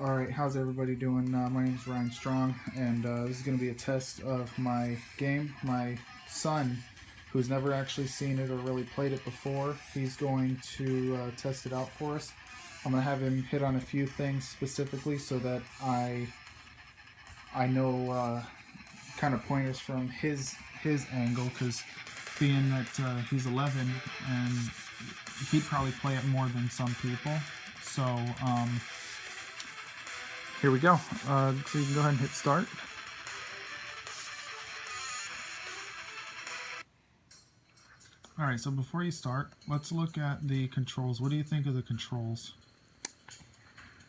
Alright, how's everybody doing? My name is Ryan Strong, and this is going to be a test of my game. My son, who's never actually seen it or really played it before, he's going to test it out for us. I'm going to have him hit on a few things specifically so that I know kind of pointers from his angle, because being that he's 11 and he'd probably play it more than some people. So, here we go. So you can go ahead and hit start. Alright, so before you start, let's look at the controls. What do you think of the controls?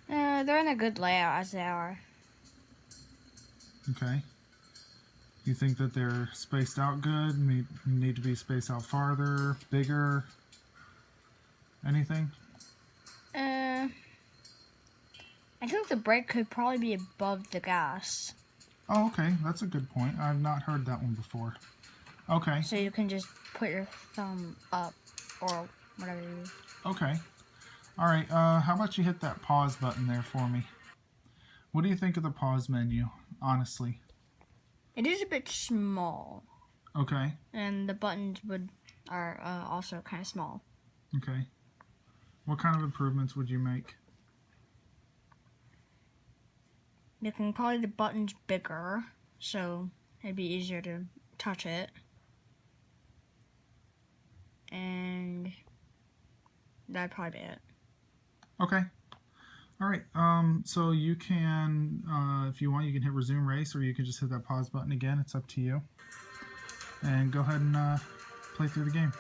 They're in a good layout as they are. Okay. You think that they're spaced out good? Need to be spaced out farther, bigger? Anything? I think the brake could probably be above the gas. Oh, okay. That's a good point. I've not heard that one before. Okay. So you can just put your thumb up or whatever you use. Okay. Alright, how about you hit that pause button there for me? What do you think of the pause menu, honestly? It is a bit small. Okay. And the buttons are also kind of small. Okay. What kind of improvements would you make? Making probably the buttons bigger, so it'd be easier to touch it. And that'd probably be it. Okay. Alright, so you can, if you want, you can hit resume race, or you can just hit that pause button again. It's up to you. And go ahead and play through the game.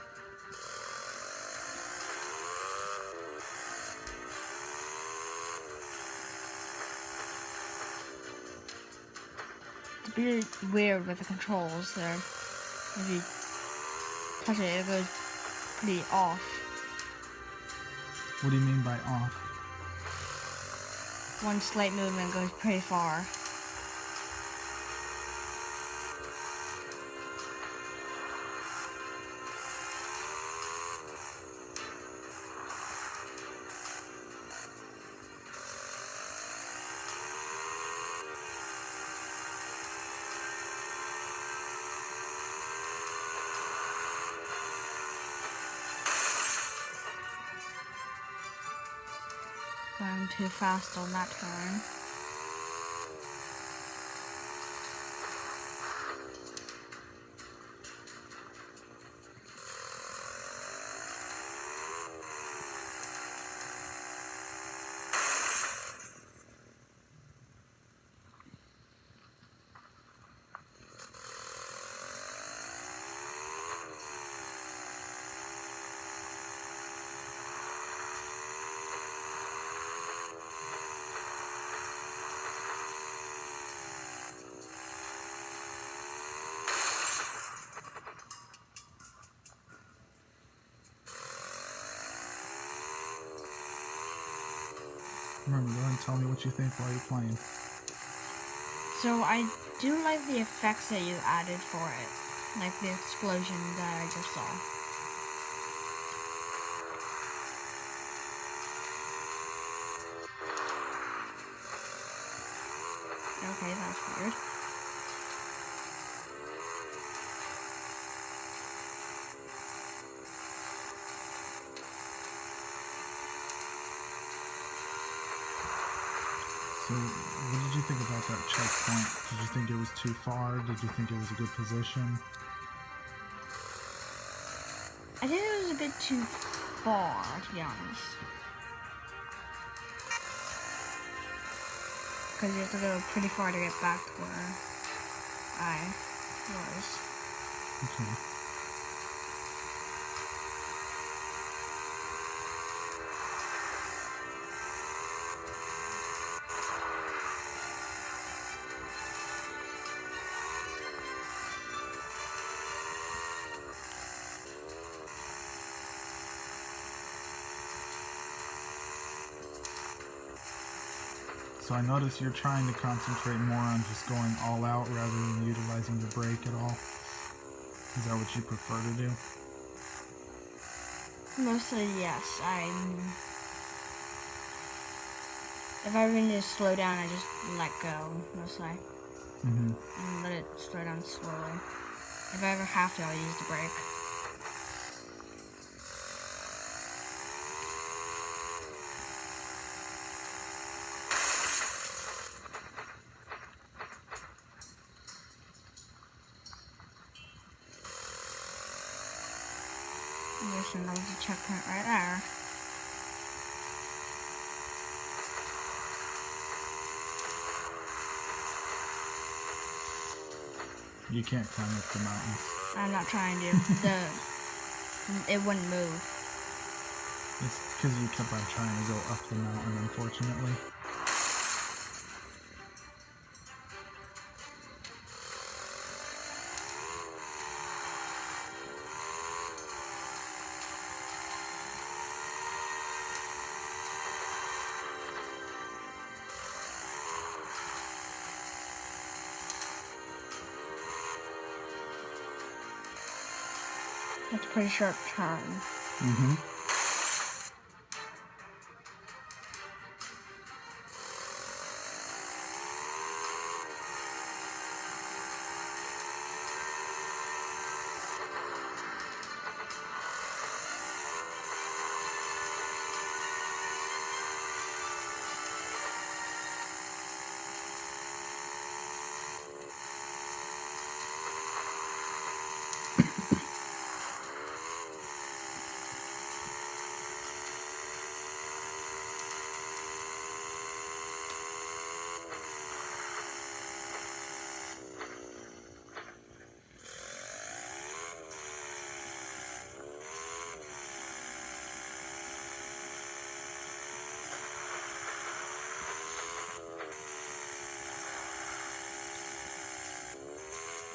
It's a bit weird with the controls there. If you touch it, it goes pretty off. What do you mean by off? One slight movement goes pretty far. Going too fast on that turn. Remember, go ahead and tell me what you think while you're playing. So I do like the effects that you added for it. Like the explosion that I just saw. Okay, that's weird. So, what did you think about that checkpoint? Did you think it was too far? Did you think it was a good position? I think it was a bit too far, to be honest. Because you have to go pretty far to get back to where I was. Okay. So I notice you're trying to concentrate more on just going all out rather than utilizing the brake at all. Is that what you prefer to do? Mostly, yes. If I really need to slow down, I just let go, mostly. Mm-hmm. And let it slow down slowly. If I ever have to, I'll use the brake. Yes, and that was a checkpoint right there. You can't climb up the mountains. I'm not trying to. It wouldn't move. It's because you kept on trying to go up the mountain, unfortunately. That's a pretty sharp turn. Mm-hmm.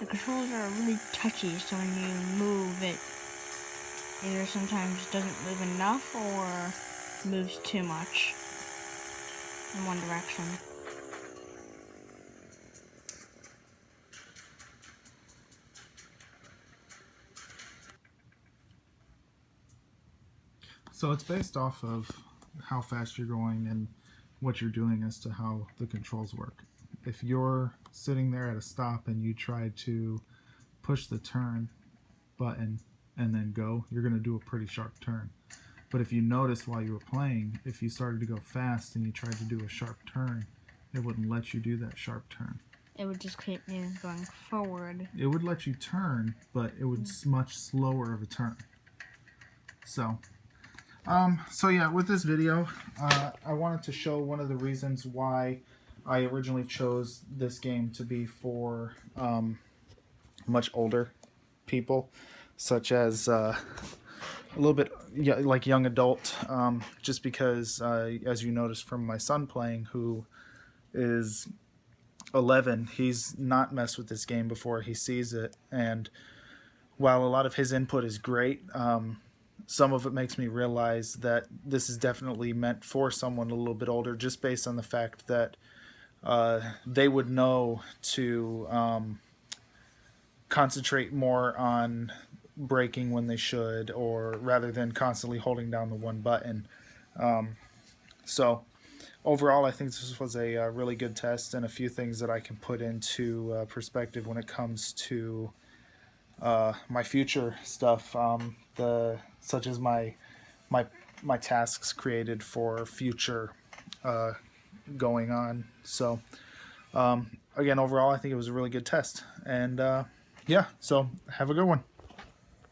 The controls are really touchy, so when you move it, either sometimes doesn't move enough or moves too much in one direction. So it's based off of how fast you're going and what you're doing as to how the controls work. If you're sitting there at a stop and you try to push the turn button and then go, you're going to do a pretty sharp turn. But if you notice while you were playing, if you started to go fast and you tried to do a sharp turn, it wouldn't let you do that sharp turn. It would just keep you going forward. It would let you turn, but it would much slower of a turn. So yeah, with this video, I wanted to show one of the reasons why I originally chose this game to be for much older people, such as a little bit like young adult, just because, as you noticed from my son playing, who is 11, he's not messed with this game before he sees it, and while a lot of his input is great, some of it makes me realize that this is definitely meant for someone a little bit older, just based on the fact that they would know to concentrate more on braking when they should, or rather than constantly holding down the one button. So overall, I think this was a really good test, and a few things that I can put into perspective when it comes to my future stuff, such as my tasks created for future going on. So again, overall, I think it was a really good test, and yeah, so have a good one.